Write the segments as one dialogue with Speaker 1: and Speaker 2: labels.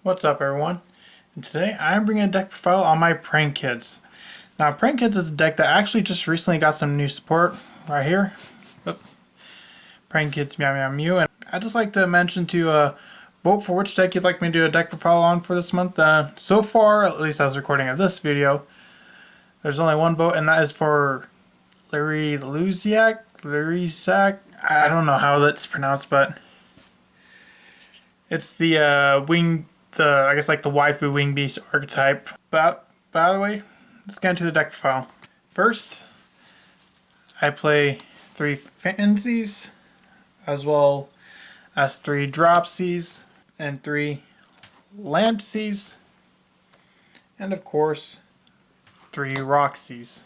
Speaker 1: What's up, everyone? And today I'm bringing a deck profile on my Prank Kids. Now, Prank Kids is a deck that actually just recently got some new support right here. Oops. Prank Kids Meow Meow Mew. And I'd just like to mention to vote for which deck you'd like me to do a deck profile on for this month. So far, at least as recording of this video, there's only one vote, and that is for Larry Luziak. I don't know how that's pronounced, but it's the I guess like the waifu wing beast archetype. But by the way, let's get into the deck profile. First, I play 3 Fancies, as well as 3 Dropsies, and 3 Lampsies, and of course, 3 Roxies.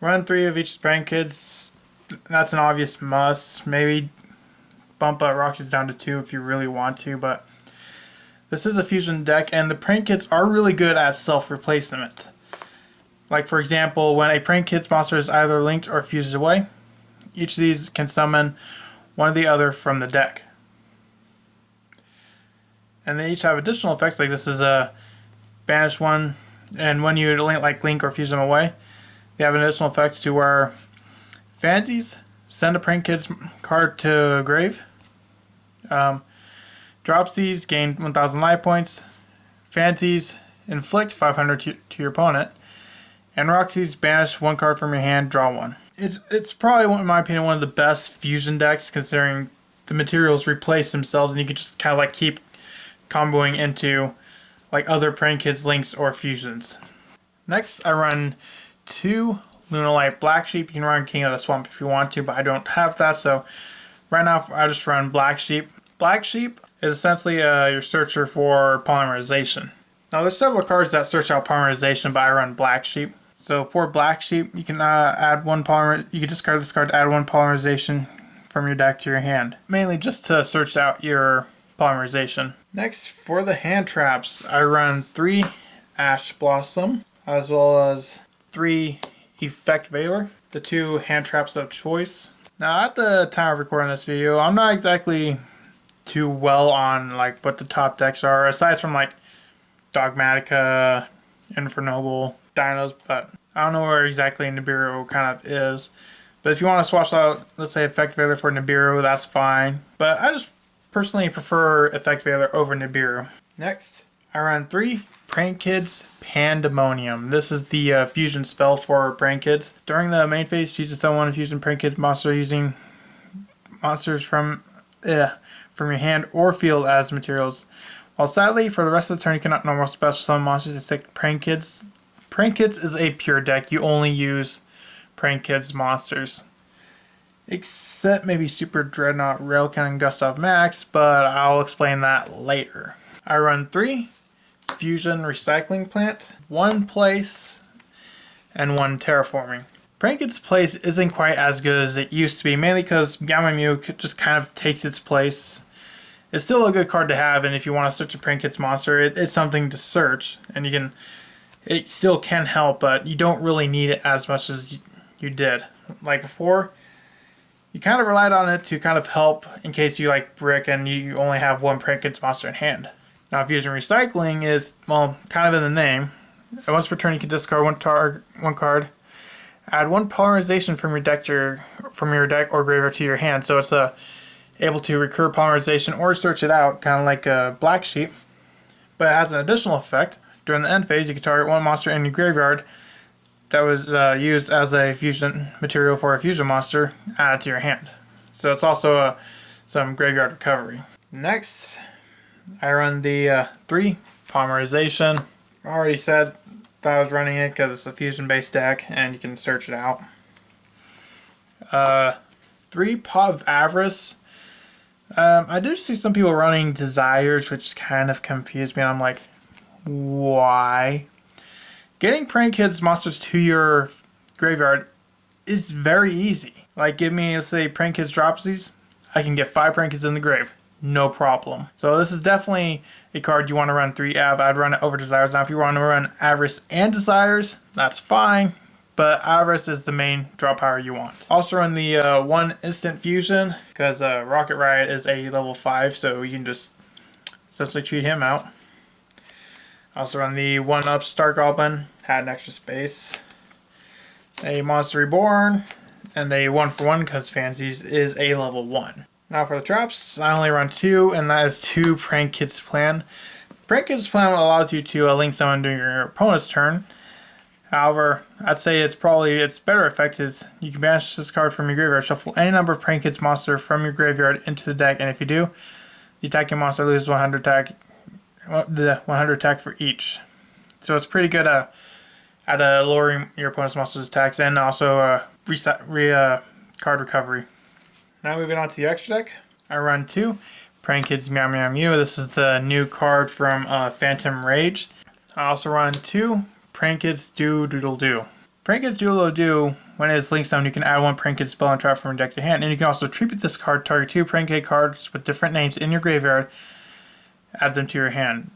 Speaker 1: Run 3 of each Prank Kids. That's an obvious must. Maybe bump Roxies down to 2 if you really want to, but this is a fusion deck, and the Prank Kids are really good at self-replacement. Like, for example, when a Prank Kids monster is either linked or fused away, each of these can summon one or the other from the deck. And they each have additional effects, like this is a banish one, and when you link or fuse them away, they have an additional effect to where Fancies send a Prank Kids card to grave. Dropsies gain 1,000 life points. Fancies inflict 500 to your opponent. And Roxies banish 1 card from your hand, draw 1. It's probably, in my opinion, one of the best fusion decks, considering the materials replace themselves and you can just kind of like keep comboing into like other Prank Kids links or fusions. Next, I run 2 Lunalight Black Sheep. You can run King of the Swamp if you want to, but I don't have that, so right now I just run Black Sheep. Black Sheep is essentially your searcher for polymerization. Now there's several cards that search out polymerization, but I run Black Sheep. So for Black Sheep, you can add 1 polymer. You can discard this card to add 1 polymerization from your deck to your hand, mainly just to search out your polymerization. Next, for the hand traps, I run 3 Ash Blossom, as well as 3 Effect Veiler, the 2 hand traps of choice. Now at the time of recording this video, I'm not exactly too well on like what the top decks are, aside from like Dogmatica, Infernoble, Dinos, but I don't know where exactly Nibiru kind of is. But if you want to swatch out, let's say, Effect Veiler for Nibiru, that's fine. But I just personally prefer Effect Veiler over Nibiru. Next, I run 3 Prank Kids Pandemonium. This is the fusion spell for Prank Kids. During the main phase, choose someone fusion Prank Kids monster using monsters from your hand or field as materials. While sadly, for the rest of the turn, you cannot normal special summon monsters except Prank Kids. Prank Kids is a pure deck. You only use Prank Kids monsters. Except maybe Super Dreadnought, Railkin, and Gustav Max, but I'll explain that later. I run 3 Fusion Recycling Plant, 1 Place, and 1 Terraforming. Prank Kids Place isn't quite as good as it used to be, mainly because Meow Meow Mew just kind of takes its place. It's still a good card to have, and if you want to search a Prank Kids monster, it's something to search, and it still can help, but you don't really need it as much as you did. Like before, you kind of relied on it to kind of help in case you like brick and you only have 1 Prank Kids monster in hand. Now, Fusion Recycling is, well, kind of in the name. Once per turn, you can discard 1 card, add 1 polymerization from your deck or graveyard to your hand, so it's able to recur polymerization or search it out, kind of like a Black Sheep. But it has an additional effect. During the end phase, you can target 1 monster in your graveyard that was used as a fusion material for a fusion monster, added to your hand. So it's also some graveyard recovery. Next, I run the 3 Polymerization. I already said that I was running it because it's a fusion-based deck and you can search it out. 3 Paw of Avarice. I do see some people running Desires, which kind of confused me. I'm like, why? Getting Prank Kids monsters to your graveyard is very easy. Like, give me, let's say, Prank Kids Dropsies. I can get 5 Prank Kids in the grave. No problem. So this is definitely a card you want to run 3 Av. I'd run it over Desires. Now, if you want to run Avarice and Desires, that's fine. But Avarice is the main draw power you want. Also run the 1 Instant Fusion, because Rocket Riot is a level 5, so you can just essentially cheat him out. Also run the 1-up Star Goblin, had an extra space. A Monster Reborn, and a 1-for-1 because Fancies is a level 1. Now for the traps, I only run 2, and that is 2 Prank Kids Plan. Prank Kids Plan allows you to link someone during your opponent's turn. However, I'd say its better effect is you can banish this card from your graveyard, shuffle any number of Prank Kids monster from your graveyard into the deck, and if you do, the attacking monster loses 100 attack. The 100 attack for each. So it's pretty good at lowering your opponent's monster's attacks and also card recovery. Now moving on to the extra deck, I run 2 Prank Kids Meow Meow Mew. This is the new card from Phantom Rage. I also run 2 Prank Kids Do Doodle Do. Prank Kids Doodle Do, when it is linked summon, you can add 1 Prank Kid spell and trap from your deck to hand, and you can also tribute this card, target 2 Prank Kid cards with different names in your graveyard, add them to your hand.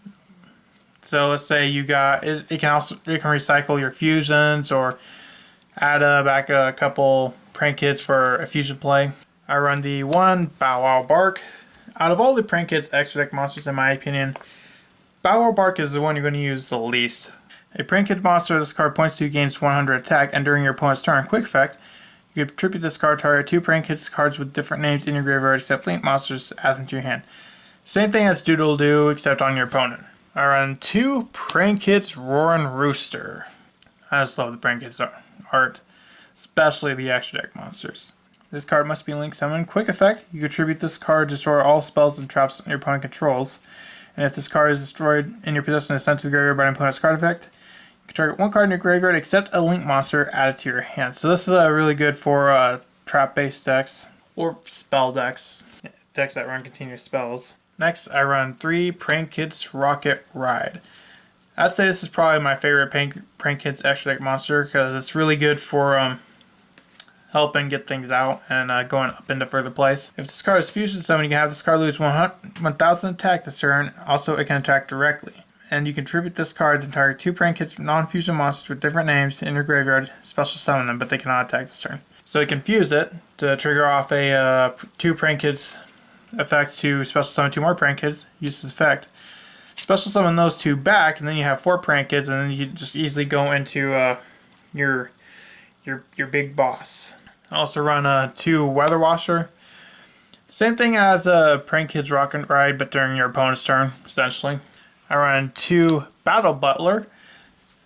Speaker 1: So let's say you got it can recycle your fusions or add back a couple Prank Kids for a fusion play. I run the 1 Bow Wow Bark. Out of all the Prank Kids extra deck monsters, in my opinion, Bow Wow Bark is the one you're going to use the least. A Prank Kid monster this card points to gains 100 attack, and during your opponent's turn, quick effect, you can tribute this card, target 2 Prank Kids cards with different names in your graveyard except link monsters, add them to your hand. Same thing as Doodle Do, except on your opponent. I run 2 Prank Kids Roaring Rooster. I just love the Prank Kids art, especially the extra deck monsters. This card must be linked summoned. Quick effect, you contribute this card to destroy all spells and traps your opponent controls. And if this card is destroyed in your possession and sent to the graveyard by an opponent's card effect, you can target 1 card in your graveyard except a link monster added to your hand. So this is really good for trap-based decks or spell decks that run continuous spells. Next, I run 3 Prank Kids Rocket Ride. I'd say this is probably my favorite Prank Kids extra deck monster because it's really good for helping get things out and going up into further plays. If this card is fusion summon, you can have this card lose 1,000 attack this turn. Also, it can attack directly. And you can tribute this card to target 2 Prank Kids non-fusion monsters with different names in your graveyard, special summon them, but they cannot attack this turn. So you can fuse it to trigger off a 2 Prank Kids effect to special summon 2 more Prank Kids, use this effect. Special summon those 2 back, and then you have 4 Prank Kids, and then you just easily go into your big boss. I also run 2 Weather Washer. Same thing as Prank Kids Rocket Ride, but during your opponent's turn, essentially. I run 2 Battle Butler.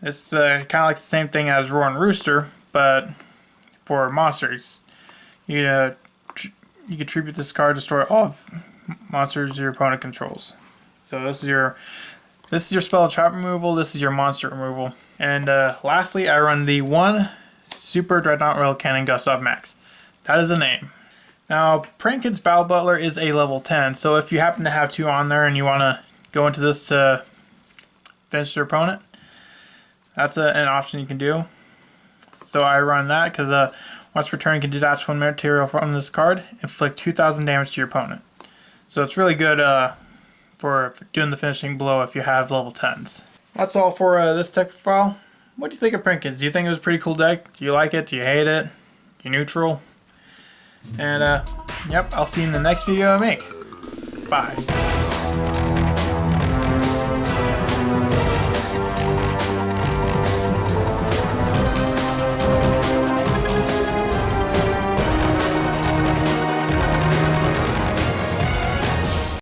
Speaker 1: It's kind of like the same thing as Roaring Rooster, but for monsters. You can tribute this card, destroy all monsters your opponent controls. So this is your spell trap removal. This is your monster removal. And lastly, I run the 1 Super Dreadnought Rail Cannon Gustav Max. That is a name. Now, Prank Kids Battle Butler is a level 10, so if you happen to have 2 on there and you want to go into this to finish your opponent, that's an option you can do. So I run that because once per turn you can detach 1 material from this card, inflict 2,000 damage to your opponent. So it's really good for doing the finishing blow if you have level 10s. That's all for this deck profile. What do you think of Prank Kids? Do you think it was a pretty cool deck? Do you like it? Do you hate it? You neutral? And yep, I'll see you in the next video I make. Bye.